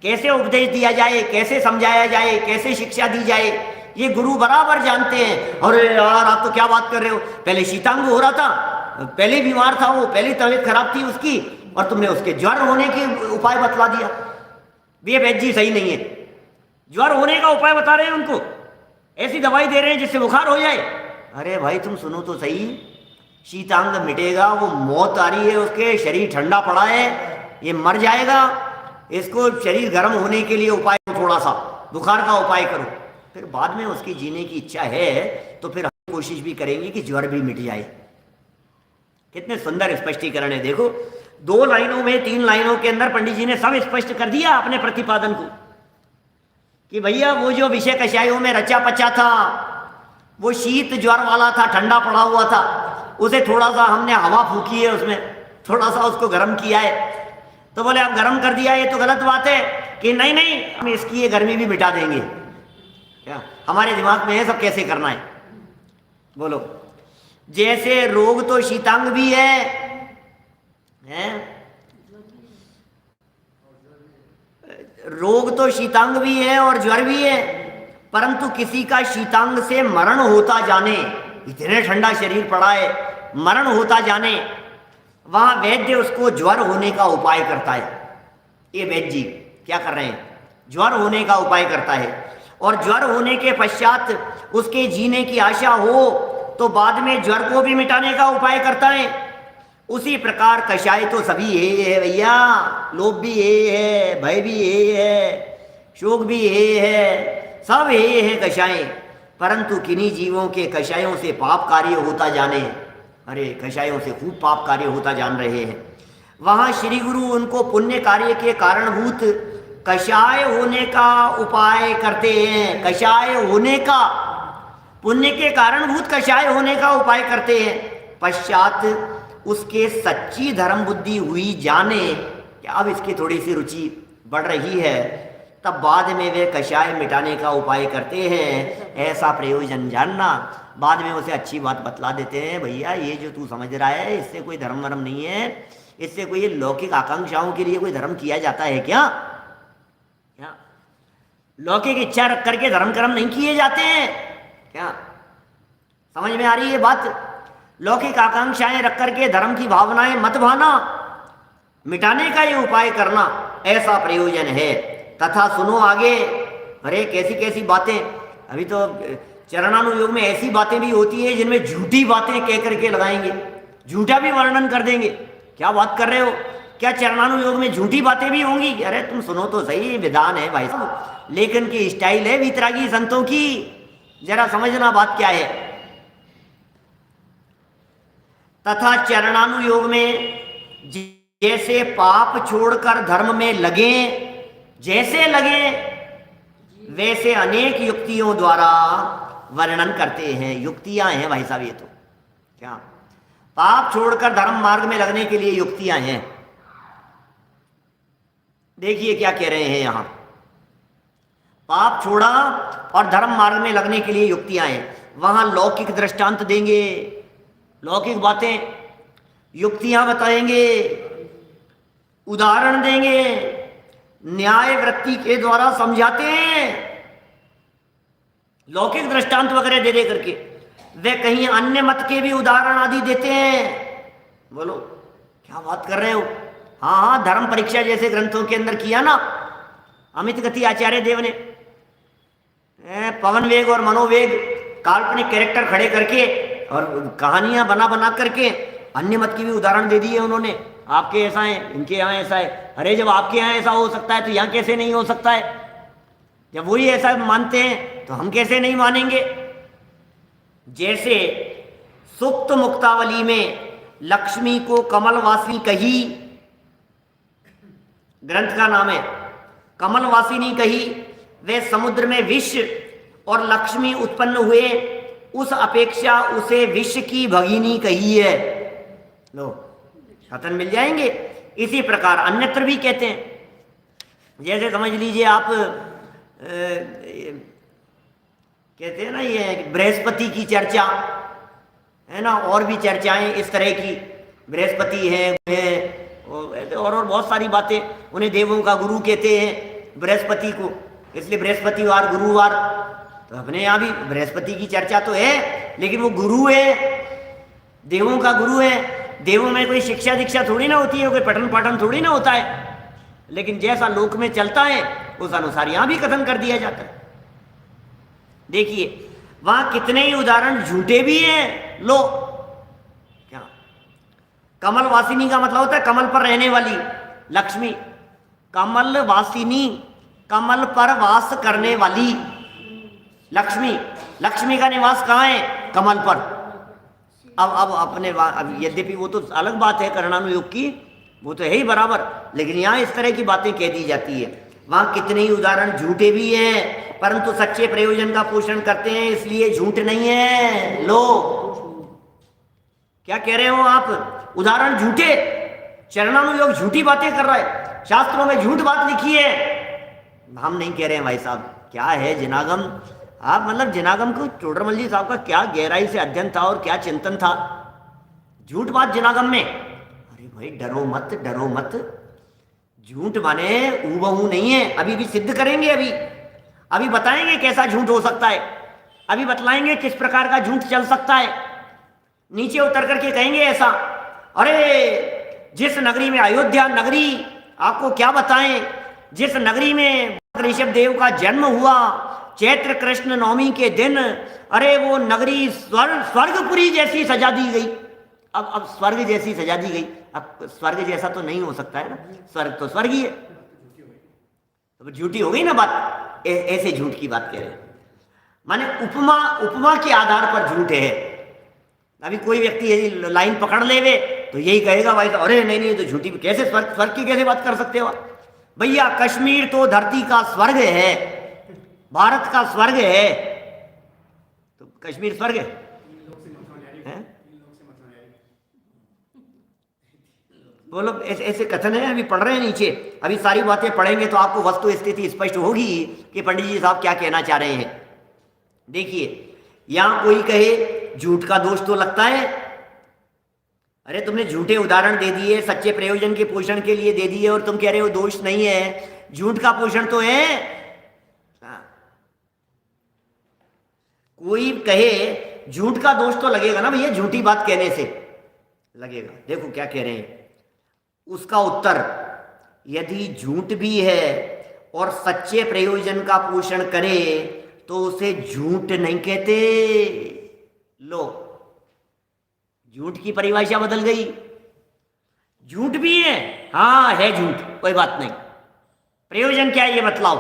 कैसे उपदेश दिया जाए, कैसे समझाया जाए, कैसे शिक्षा दी जाए, ये गुरु बराबर जानते हैं। अरे यार आप तो क्या बात कर रहे हो, पहले शीतांग हो रहा था, पहले बीमार था वो, पहले तबीयत खराब थी उसकी, और तुमने उसके ज्वर होने के उपाय बतला दिया। ये वैद्य जी सही नहीं है, ज्वर होने का उपाय बता रहे हैं उनको, ऐसी दवाई दे रहे हैं जिससे बुखार हो जाए। अरे भाई तुम सुनो तो सही, शीतांग मिटेगा, वो मौत आ रही है उसके, शरीर ठंडा पड़ा है, ये मर जाएगा, इसको शरीर गर्म होने के लिए उपाय, थोड़ा सा बुखार का उपाय करो, फिर बाद में उसकी जीने की इच्छा है तो फिर हम कोशिश भी करेंगे कि ज्वर भी मिट जाए। कितने सुंदर स्पष्टीकरण है, देखो 2 लाइनों में, 3 लाइनों के अंदर पंडित जी ने सब स्पष्ट कर दिया अपने प्रतिपादन को, कि भैया वो जो विषय कषायों में रचा पचा था, वो शीत ज्वर वाला था, ठंडा पड़ा हुआ था, उसे थोड़ा सा हमने हवा फूकी है, उसमें थोड़ा सा उसको गर्म किया है। तो बोले आप गर्म कर दिया, ये तो गलत बात है। कि नहीं नहीं, हम इसकी ये गर्मी भी मिटा देंगे। क्या हमारे दिमाग में है सब कैसे करना है? बोलो, जैसे रोग तो शीतांग भी है? रोग तो शीतांग भी है और ज्वर भी है, परंतु किसी का शीतांग से मरण होता जाने, इतने ठंडा शरीर पड़ा है, मरण होता जाने, वहां वैद्य उसको ज्वर होने का उपाय करता है। ये वैद्य जी क्या कर रहे हैं? ज्वर होने का उपाय करता है, और ज्वर होने के पश्चात उसके जीने की आशा हो तो बाद में ज्वर को भी मिटाने का उपाय करता है। उसी प्रकार कषाय तो सभी ये है भैया, लोभ भी ये है, भय भी ये है, शोक भी ये है, सब ये है कषाय, परंतु किन्हीं जीवों के कषायों से पाप कार्य होता जाने, अरे कषायों से खूब पाप कार्य होता जान रहे हैं, वहाँ श्री गुरु उनको पुण्य कार्य के कारणभूत कषाय होने का उपाय करते हैं। कषाय होने का, पुण्य के कारणभूत कषाय होने का उपाय करते हैं। पश्चात उसके सच्ची धर्म बुद्धि हुई जाने कि अब इसकी थोड़ी सी रुचि बढ़ रही है, तब बाद में वे कषाय मिटाने का उपाय करते हैं। ऐसा प्रयोजन जानना, बाद में उसे अच्छी बात बतला देते हैं, भैया ये जो तू समझ रहा है इससे कोई धर्म वरम नहीं है, इससे कोई लौकिक आकांक्षाओं के लिए कोई धर्म किया जाता है क्या? क्या लौकिक इच्छा रख करके धर्म कर्म नहीं किए जाते हैं क्या? समझ में आ रही है बात? लौकिक आकांक्षाएं रख करके धर्म की भावनाएं मत भाना, मिटाने का ये उपाय करना, ऐसा प्रयोजन है। तथा सुनो आगे, अरे कैसी कैसी बातें, अभी तो चरणानुयोग में ऐसी बातें भी होती है जिनमें झूठी बातें कह करके लगाएंगे, झूठा भी वर्णन कर देंगे। क्या बात कर रहे हो? क्या चरणानुयोग में झूठी बातें भी होंगी? अरे तुम सुनो तो सही, विधान है भाई साहब, लेखन की स्टाइल है वीतरागी संतों की, जरा समझना बात क्या है। तथा चरणानुयोग में जैसे पाप छोड़कर धर्म में लगे, जैसे लगे वैसे अनेक युक्तियों द्वारा वर्णन करते हैं। युक्तियां हैं भाई साहब ये तो। क्या पाप छोड़कर धर्म मार्ग में लगने के लिए युक्तियां हैं। देखिए क्या कह रहे हैं यहां, पाप छोड़ा और धर्म मार्ग में लगने के लिए युक्तियां हैं। वहां लौकिक दृष्टांत देंगे, लौकिक बातें, युक्तियां बताएंगे, उदाहरण देंगे, न्याय वृत्ति के द्वारा समझाते हैं, लौकिक दृष्टांत वगैरह दे करके। वे कहीं अन्य मत के भी उदाहरण आदि देते हैं। बोलो क्या बात कर रहे हो? हाँ हाँ, धर्म परीक्षा जैसे ग्रंथों के अंदर किया ना अमित गति आचार्य देव ने, पवन वेग और मनोवेग, काल्पनिक कैरेक्टर खड़े करके और कहानियां बना बना करके अन्य मत की भी उदाहरण दे दिए उन्होंने। आपके ऐसा है, इनके यहाँ ऐसा है। अरे जब आपके यहाँ ऐसा हो सकता है तो यहाँ कैसे नहीं हो सकता है? जब वही ऐसा मानते हैं तो हम कैसे नहीं मानेंगे? जैसे सुक्त मुक्तावली में लक्ष्मी को कमलवासिनी कही, ग्रंथ का नाम है, कमलवासिनी कही, वे समुद्र में विष और लक्ष्मी उत्पन्न हुए, उस अपेक्षा उसे विष की भगिनी कही है। लो कथन मिल जाएंगे। इसी प्रकार अन्यत्र भी कहते हैं। जैसे समझ लीजिए आप कहते हैं ना ये बृहस्पति की चर्चा है ना, और भी चर्चाएं इस तरह की, बृहस्पति है और बहुत सारी बातें। उन्हें देवों का गुरु कहते हैं बृहस्पति को, इसलिए बृहस्पतिवार गुरुवार। तो अपने यहाँ भी बृहस्पति की चर्चा तो है, लेकिन वो गुरु है, देवों का गुरु है। देवों में कोई शिक्षा दीक्षा थोड़ी ना होती है, कोई पठन पाठन थोड़ी ना होता है। लेकिन जैसा लोक में चलता है उस अनुसार यहाँ भी कथन कर दिया जाता है। देखिए वहां कितने ही उदाहरण झूठे भी हैं। लो क्या, कमल वासिनी का मतलब होता है कमल पर रहने वाली लक्ष्मी, कमल वासिनी, कमल पर वास करने वाली लक्ष्मी। लक्ष्मी का निवास कहाँ है? कमल पर। अब अपने अब यद्यपि वो तो अलग बात है कर्णानुयोग की, वो तो है ही बराबर, लेकिन यहाँ इस तरह की बातें कह दी जाती है। वहां कितने ही उदाहरण झूठे भी हैं, परंतु सच्चे प्रयोजन का पोषण करते हैं, इसलिए झूठ नहीं है। लो क्या कह रहे हो आप? उदाहरण झूठे, चरणानुयोग झूठी बातें कर रहा है, शास्त्रों में झूठ बात लिखी है। हम नहीं कह रहे हैं भाई साहब। क्या है जिनागम? आप मतलब जिनागम को टोडरमल जी साहब का क्या गहराई से अध्ययन था और क्या चिंतन था। झूठ बात जिनागम में। अरे भाई डरो मत, डरो मत। झूठ माने ऊबहू नहीं है, अभी भी सिद्ध करेंगे। अभी बताएंगे कैसा झूठ हो सकता है, अभी बतलाएंगे किस प्रकार का झूठ चल सकता है। नीचे उतर करके कहेंगे ऐसा। अरे जिस नगरी में, अयोध्या नगरी, आपको क्या बताएं, जिस नगरी में ऋषभ देव का जन्म हुआ चैत्र कृष्ण नवमी के दिन, अरे वो नगरी स्वर्गपुरी जैसी सजा दी गई। अब स्वर्ग जैसी सजा दी गई। अब स्वर्ग जैसा तो नहीं हो सकता है ना, स्वर्ग तो स्वर्ग ही है। तो झूठी हो गई ना बात। ऐसे झूठ की बात कह रहे हैं, माने उपमा के आधार पर झूठ है। अभी कोई व्यक्ति यदि लाइन पकड़ लेवे तो यही कहेगा भाई, अरे नहीं तो झूठी, कैसे स्वर्ग की कैसे बात कर सकते हो भैया? कश्मीर तो धरती का स्वर्ग है, भारत का स्वर्ग है, तो कश्मीर स्वर्ग है? बोलो ऐसे कथन है। अभी पढ़ रहे हैं नीचे, अभी सारी बातें पढ़ेंगे तो आपको वस्तु स्थिति स्पष्ट होगी कि पंडित जी साहब क्या कहना चाह रहे हैं। देखिए यहां कोई कहे झूठ का दोष तो लगता है। अरे तुमने झूठे उदाहरण दे दिए, सच्चे प्रयोजन के पोषण के लिए दे दिए, और तुम कह रहे हो दोष नहीं है। झूठ का पोषण तो है। कोई कहे झूठ का दोष तो लगेगा ना भैया, झूठी बात कहने से लगेगा। देखो क्या कह रहे हैं, उसका उत्तर, यदि झूठ भी है और सच्चे प्रयोजन का पोषण करे तो उसे झूठ नहीं कहते। लो झूठ की परिभाषा बदल गई। झूठ भी है, हाँ है झूठ, कोई बात नहीं। प्रयोजन क्या है ये बतलाओ।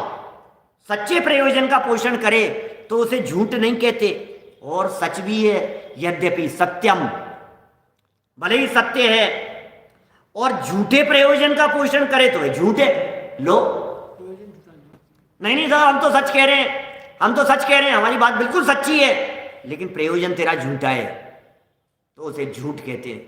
सच्चे प्रयोजन का पोषण करे तो उसे झूठ नहीं कहते। और सच भी है, यद्यपि सत्यम, भले ही सत्य है, और झूठे प्रयोजन का पोषण करे तो है झूठ है। लो नहीं साहब, हम तो सच कह रहे हैं, हम तो सच कह रहे हैं, हमारी बात बिल्कुल सच्ची है, लेकिन प्रयोजन तेरा झूठा है। तो उसे झूठ कहते हैं।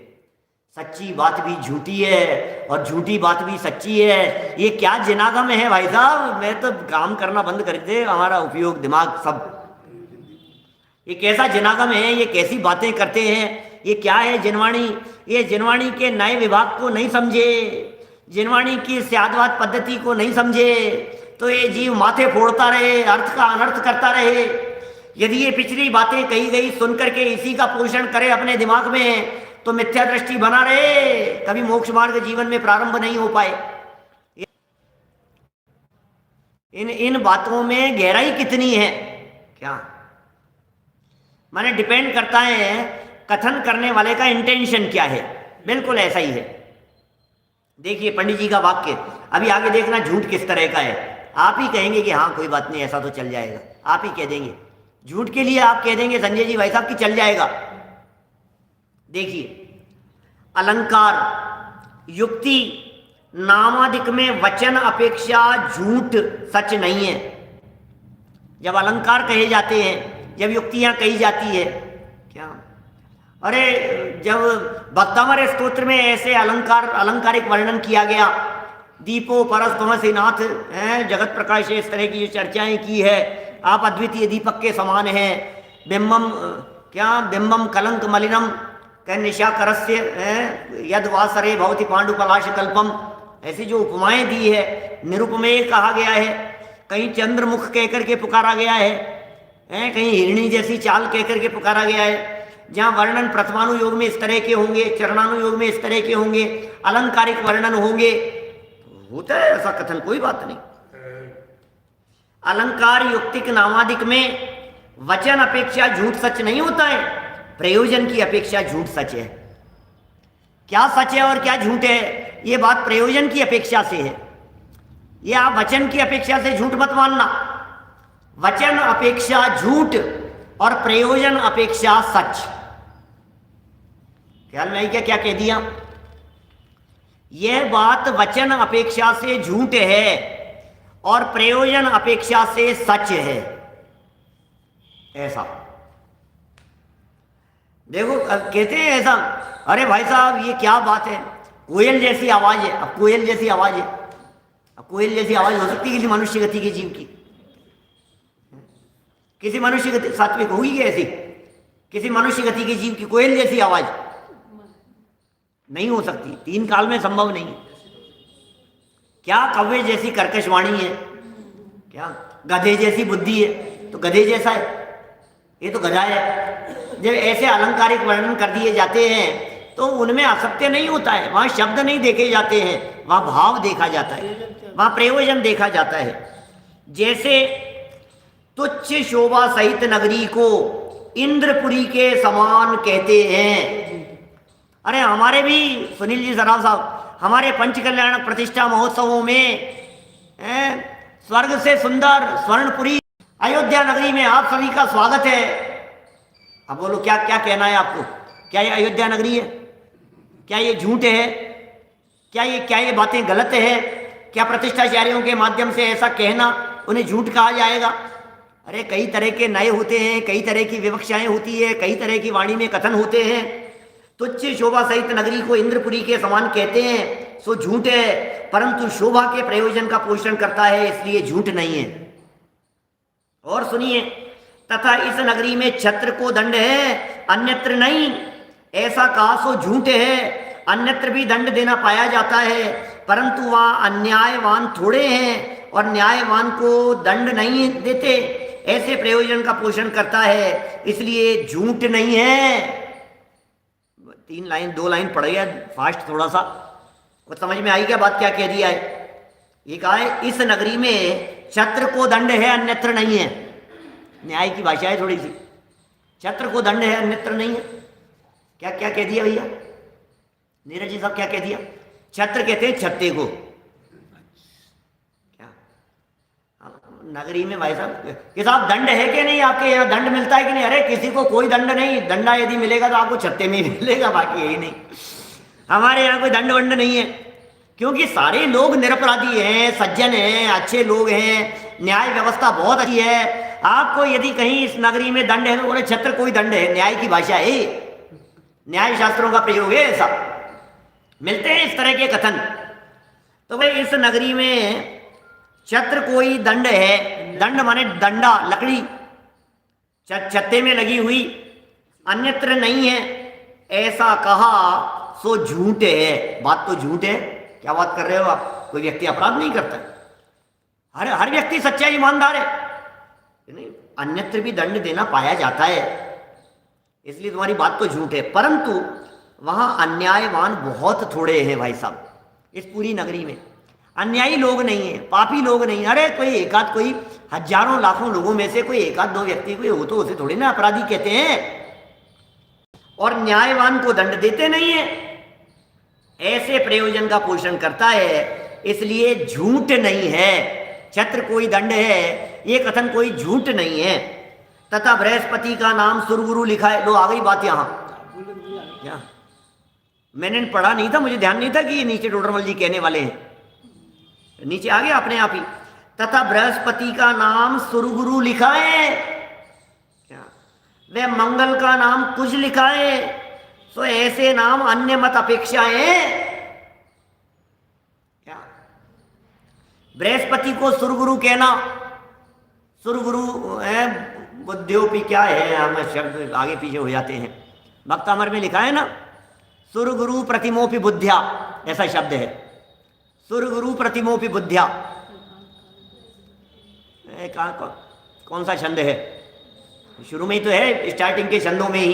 सच्ची बात भी झूठी है और झूठी बात भी सच्ची है। ये क्या जिनागम है भाई साहब, मैं तो काम करना बंद कर दे, हमारा उपयोग दिमाग सब, ये कैसा जिनागम है, ये कैसी बातें करते हैं, ये क्या है जिनवाणी। ये जिनवाणी के न्याय विभाग को नहीं समझे, जिनवाणी की स्यादवाद पद्धति को नहीं समझे, तो ये जीव माथे फोड़ता रहे, अर्थ का अनर्थ करता रहे। यदि ये पिछली बातें कही गई सुन करके इसी का पोषण करे अपने दिमाग में, तो मिथ्या दृष्टि बना रहे, कभी मोक्ष मार्ग जीवन में प्रारंभ नहीं हो पाए। इन बातों में गहराई कितनी है क्या, माने डिपेंड करता है कथन करने वाले का इंटेंशन क्या है। बिल्कुल ऐसा ही है। देखिए पंडित जी का वाक्य, अभी आगे देखना झूठ किस तरह का है। आप ही कहेंगे कि हाँ कोई बात नहीं, ऐसा तो चल जाएगा, आप ही कह देंगे। झूठ के लिए आप कह देंगे संजय जी भाई साहब कि चल जाएगा। देखिए अलंकार युक्ति नामादिक में वचन अपेक्षा झूठ सच नहीं है। जब अलंकार कहे जाते हैं, जब युक्तियां कही जाती है, क्या अरे जब भक्तामर स्तोत्र में ऐसे अलंकारिक वर्णन किया गया, दीपो परस तमसि नाथ है, जगत प्रकाश, इस तरह की जो चर्चाएं की है, आप अद्वितीय दीपक के समान हैं, बिंबम क्या बिंबम कलंक मलिनम कह निशा करस्य यद वासरे भवति पांडु पलाश कल्पम, ऐसी जो उपमाएं दी है, निरुपमेय कहा गया है, कहीं चंद्रमुख कहकर के पुकारा गया है, कहीं हिरणी जैसी चाल कहकर के पुकारा गया है। जहाँ वर्णन प्रथमानुयोग में इस तरह के होंगे, चरणानुयोग में इस तरह के होंगे, अलंकारिक वर्णन होंगे, होता है ऐसा कथन, कोई बात नहीं। अलंकार युक्तिक नामादिक में वचन अपेक्षा झूठ सच नहीं होता है, प्रयोजन की अपेक्षा झूठ सच है। क्या सच है और क्या झूठ है, ये बात प्रयोजन की अपेक्षा से है। ये आप वचन की अपेक्षा से झूठ मत मानना। वचन अपेक्षा झूठ और प्रयोजन अपेक्षा सच। ख्याल में आई क्या क्या कह दिया। यह बात वचन अपेक्षा से झूठ है और प्रयोजन अपेक्षा से सच है, ऐसा देखो। कहते हैं ऐसा, अरे भाई साहब ये क्या बात है, कोयल जैसी आवाज है। अब कोयल जैसी आवाज है, अब कोयल जैसी आवाज हो सकती है किसी मनुष्य गति के जीव की? किसी मनुष्य गति सात्विक हुई है ऐसी? किसी मनुष्य गति के जीव की कोयल जैसी आवाज नहीं हो सकती, तीन काल में संभव नहीं है। क्या कव्वे जैसी कर्कश वाणी है, क्या गधे जैसी बुद्धि है, तो गधे जैसा है, ये तो गधा है। जब ऐसे अलंकारिक वर्णन कर दिए जाते हैं तो उनमें असत्य नहीं होता है, वहां शब्द नहीं देखे जाते हैं, वहां भाव देखा जाता है, वहां प्रयोजन देखा जाता है। जैसे तुच्छ शोभा सहित नगरी को इंद्रपुरी के समान कहते हैं। अरे हमारे भी सुनील जी सराफ साहब, हमारे पंचकल्याण प्रतिष्ठा महोत्सवों में स्वर्ग से सुंदर स्वर्णपुरी अयोध्या नगरी में आप सभी का स्वागत है। अब बोलो क्या क्या कहना है आपको? क्या ये अयोध्या नगरी है? क्या ये झूठ है? क्या ये बातें गलत है? क्या प्रतिष्ठाचार्यों के माध्यम से ऐसा कहना उन्हें झूठ कहा जाएगा? अरे कई तरह के नए होते हैं, कई तरह की विवक्षाएं होती है, कई तरह की वाणी में कथन होते हैं। तुच्छ शोभा सहित नगरी को इंद्रपुरी के समान कहते हैं, सो झूठ है, परंतु शोभा के प्रयोजन का पोषण करता है, इसलिए झूठ नहीं है। और सुनिए, तथा इस नगरी में छत्र को दंड है, अन्यत्र नहीं, ऐसा कहा सो झूठ है। अन्यत्र भी दंड देना पाया जाता है, परंतु वहां अन्यायवान थोड़े हैं और न्यायवान को दंड नहीं देते, ऐसे प्रयोजन का पोषण करता है, इसलिए झूठ नहीं है। 2 लाइन पढ़ गया फास्ट थोड़ा सा, कुछ समझ में आई क्या बात? क्या कह दिया है? ये कहा है इस नगरी में छत्र को दंड है, अन्यत्र नहीं है। न्याय की भाषा है थोड़ी सी, छत्र को दंड है, अन्यत्र नहीं है। क्या क्या कह दिया भैया? नीरज जी साहब क्या कह दिया? छत्र कहते हैं छत्ते को। क्या नगरी में भाई साहब कि साहब दंड है कि नहीं? आपके यहाँ दंड मिलता है कि नहीं? अरे किसी को कोई दंड नहीं, दंडा यदि मिलेगा तो आपको छत्ते में ही मिलेगा, बाकी यही नहीं। हमारे यहाँ कोई दंड वंड नहीं है, क्योंकि सारे लोग निरपराधी हैं, सज्जन हैं, अच्छे लोग हैं, न्याय व्यवस्था बहुत अच्छी है। आपको यदि कहीं इस नगरी में दंड है तो बोले छत्र कोई दंड है, न्याय की भाषा है। न्याय शास्त्रों का प्रयोग है ऐसा, मिलते हैं इस तरह के कथन। तो भाई इस नगरी में छत्र कोई दंड है, दंड माने डंडा, लकड़ी छत्ते में लगी हुई, अन्यत्र नहीं है, ऐसा कहा सो झूठ है। बात तो झूठ है। क्या बात कर रहे हो आप? कोई व्यक्ति अपराध नहीं करता, हर व्यक्ति सच्चा ईमानदार है, नहीं अन्यत्र भी दंड देना पाया जाता है, इसलिए तुम्हारी बात तो झूठ है। परंतु वहां अन्यायवान बहुत थोड़े हैं भाई साहब। इस पूरी नगरी में अन्यायी लोग नहीं है, पापी लोग नहीं। अरे कोई एकाध, कोई हजारों लाखों लोगों में से कोई एकाध दो व्यक्ति कोई हो तो उसे थोड़ी ना अपराधी कहते हैं। और न्यायवान को दंड देते नहीं है, ऐसे प्रयोजन का पोषण करता है, इसलिए झूठ नहीं है। छत्र कोई दंड है, ये कथन कोई झूठ नहीं है। तथा बृहस्पति का नाम सुरगुरु लिखा है। लो आ गई बात यहां। क्या मैंने पढ़ा नहीं था, मुझे ध्यान नहीं था कि ये नीचे टोडरमल जी कहने वाले हैं, नीचे आ गया अपने आप ही। तथा बृहस्पति का नाम सुरगुरु लिखा है, क्या वे मंगल का नाम कुछ लिखा है। सो ऐसे नाम अन्य मत अपेक्षा है। क्या बृहस्पति को सुरगुरु कहना, सुरगुरु है बुद्धियोपी, क्या है हम शब्द आगे पीछे हो जाते हैं। भक्तामर में लिखा है ना, सुरगुरु प्रतिमोपि बुद्धिया, ऐसा शब्द है, सुरगुरु प्रतिमोपि बुद्धिया। कौन सा छंद है? शुरू में ही तो है, स्टार्टिंग के छंदों में ही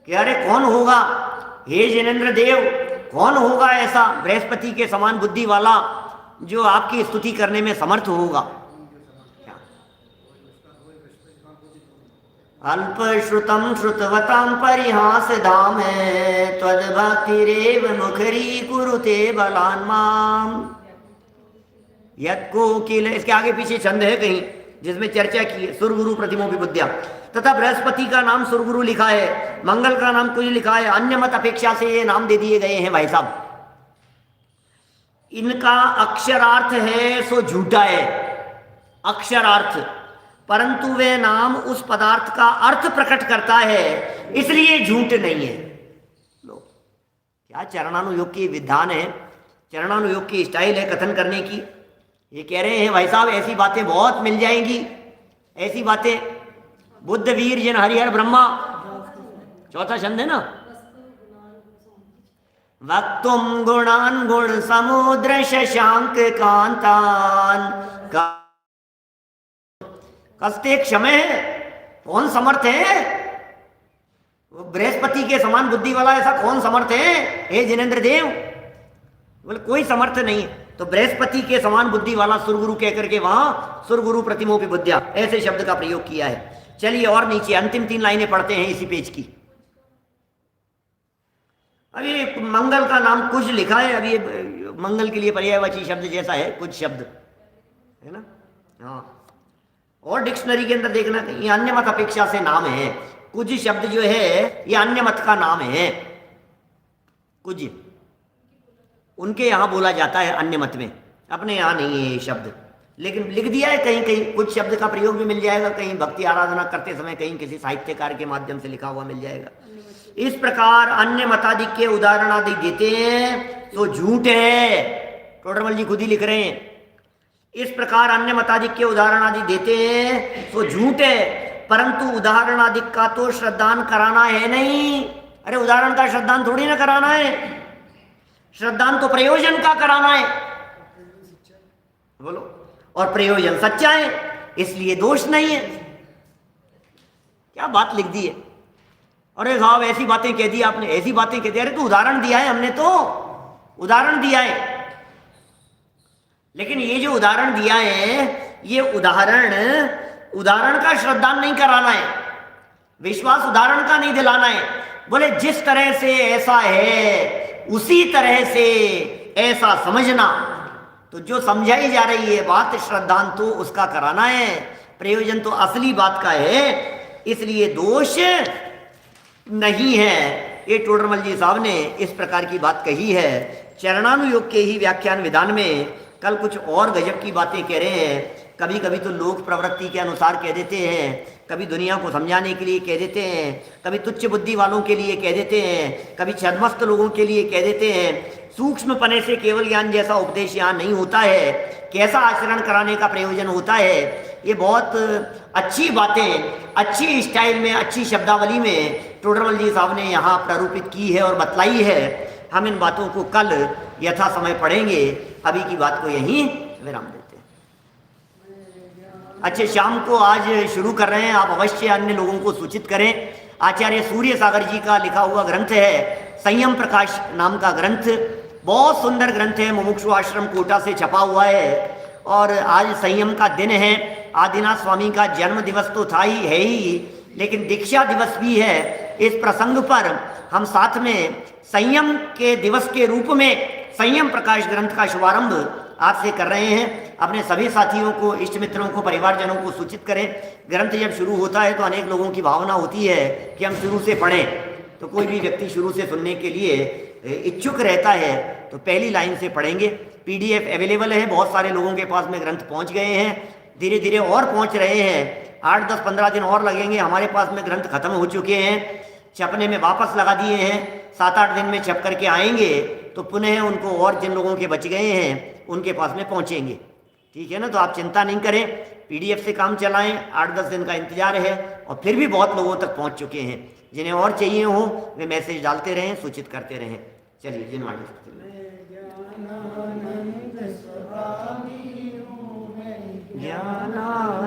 कि अरे कौन होगा हे जिनेंद्र देव, कौन होगा ऐसा बृहस्पति के समान बुद्धि वाला जो आपकी स्तुति करने में समर्थ होगा। अल्प श्रुतम श्रुतवताम परिहास धाम है, त्वद भक्तिरेव मुखरी कुरुते बलान माम। यत् कोकिल, इसके आगे पीछे छंद है कहीं जिसमें चर्चा की है। सुरगुरु प्रतिमोपि बुद्धिया। तथा बृहस्पति का नाम सुरगुरु लिखा है, मंगल का नाम कुछ लिखा है, अन्य मत अपेक्षा से ये नाम दे दिए गए हैं भाई साहब। इनका अक्षरार्थ है सो झूठा है, अक्षरार्थ, परंतु वे नाम उस पदार्थ का अर्थ प्रकट करता है, इसलिए झूठ नहीं है। लो क्या चरणानुयोग की विधान है, चरणानुयोग की स्टाइल है कथन करने की। ये कह रहे हैं भाई साहब ऐसी बातें बहुत मिल जाएंगी, ऐसी बातें। बुद्ध वीर जन हरिहर ब्रह्मा, चौथा छंद है ना। वक्तुम गुणान गुण समुद्र शशांक कांतान, कस्ते क्षमे है, कौन समर्थ है? वो बृहस्पति के समान बुद्धि वाला ऐसा कौन समर्थ है हे जिनेंद्र देव? बोले कोई समर्थ नहीं है। तो बृहस्पति के समान बुद्धि वाला सुरगुरु कहकर के वहां सुरगुरु प्रतिमोपि बुद्धिया ऐसे शब्द का प्रयोग किया है। चलिए और नीचे अंतिम 3 लाइनें पढ़ते हैं इसी पेज की। अभी मंगल का नाम कुछ लिखा है, अभी मंगल के लिए पर्यायवाची शब्द जैसा है कुछ शब्द है ना। हाँ, और डिक्शनरी के अंदर देखना ये अन्य मत अपेक्षा से नाम है। कुछ शब्द जो है ये अन्य मत का नाम है, कुछ उनके यहां बोला जाता है अन्य मत में, अपने यहां नहीं है ये शब्द, लेकिन लिख दिया है कहीं कहीं। कुछ शब्द का प्रयोग भी मिल जाएगा कहीं भक्ति आराधना करते समय, कहीं किसी साहित्यकार के माध्यम से लिखा हुआ मिल जाएगा। इस प्रकार अन्य मतादि के उदाहरण आदि देते हैं तो झूठ है। टोडरमल जी खुद ही लिख रहे हैं, इस प्रकार अन्य मतादिक के उदाहरण आदि देते हैं तो झूठ है, परंतु उदाहरण आदि का तो श्रद्धान कराना है नहीं। अरे उदाहरण का श्रद्धान थोड़ी ना कराना है, श्रद्धान तो प्रयोजन का कराना है। बोलो, और प्रयोजन सच्चा है, इसलिए दोष नहीं है। क्या बात लिख दी है। अरे साहब ऐसी बातें कह दी आपने, ऐसी बातें कह दी। अरे तो उदाहरण दिया है हमने, तो उदाहरण दिया है, लेकिन ये जो उदाहरण दिया है ये उदाहरण का श्रद्धान नहीं कराना है, विश्वास उदाहरण का नहीं दिलाना है। बोले जिस तरह से ऐसा है उसी तरह से ऐसा समझना। तो जो समझाई जा रही है बात, श्रद्धान तो उसका कराना है, प्रयोजन तो असली बात का है, इसलिए दोष नहीं है। ये टोडरमल जी साहब ने इस प्रकार की बात कही है। चरणानुयोग के ही व्याख्यान विधान में कल कुछ और गजब की बातें कह रहे हैं। कभी कभी तो लोक प्रवृत्ति के अनुसार कह देते हैं कभी दुनिया को समझाने के लिए कह देते हैं, कभी तुच्छ बुद्धि वालों के लिए कह देते हैं, कभी छद्मस्त लोगों के लिए कह देते हैं। सूक्ष्म पने से केवल ज्ञान जैसा उपदेश यहाँ नहीं होता है, कैसा आचरण कराने का प्रयोजन होता है, ये बहुत अच्छी बातें अच्छी स्टाइल में अच्छी शब्दावली में टोडरमल जी साहब ने यहाँ प्रारूपित की है और बतलाई है। हम इन बातों को कल यथा समय पढ़ेंगे, अभी की बात को यहीं विराम देते हैं। अच्छे, शाम को आज शुरू कर रहे हैं, आप अवश्य अन्य लोगों को सूचित करें। आचार्य सूर्य सागर जी का लिखा हुआ ग्रंथ है संयम प्रकाश नाम का ग्रंथ, बहुत सुंदर ग्रंथ है, मुमुक्षु आश्रम कोटा से छपा हुआ है। और आज संयम का दिन है, आदिनाथ स्वामी का जन्म दिवस तो था ही है ही, लेकिन दीक्षा दिवस भी है। इस प्रसंग पर हम साथ में संयम के दिवस के रूप में संयम प्रकाश ग्रंथ का शुभारंभ आज से कर रहे हैं। अपने सभी साथियों को, इष्ट मित्रों को, परिवारजनों को सूचित करें। ग्रंथ जब शुरू होता है तो अनेक लोगों की भावना होती है कि हम शुरू से पढ़ें, तो कोई भी व्यक्ति शुरू से सुनने के लिए इच्छुक रहता है तो पहली लाइन से पढ़ेंगे। PDF अवेलेबल है, बहुत सारे लोगों के पास में ग्रंथ पहुंच गए हैं, धीरे धीरे और पहुंच रहे हैं। 8, 10, 15 दिन और लगेंगे, हमारे पास में ग्रंथ खत्म हो चुके हैं, छपने में वापस लगा दिए हैं। 7-8 दिन में छप करके आएंगे तो पुनः उनको और जिन लोगों के बच गए हैं उनके पास में पहुंचेंगे। ठीक है ना, तो आप चिंता नहीं करें, PDF से काम चलाएं, 8-10 दिन का इंतजार है और फिर भी बहुत लोगों तक पहुंच चुके हैं। जिन्हें और चाहिए हो वे मैसेज डालते रहें, सूचित करते रहें। चलिए जिनवाणी ज्ञानानंद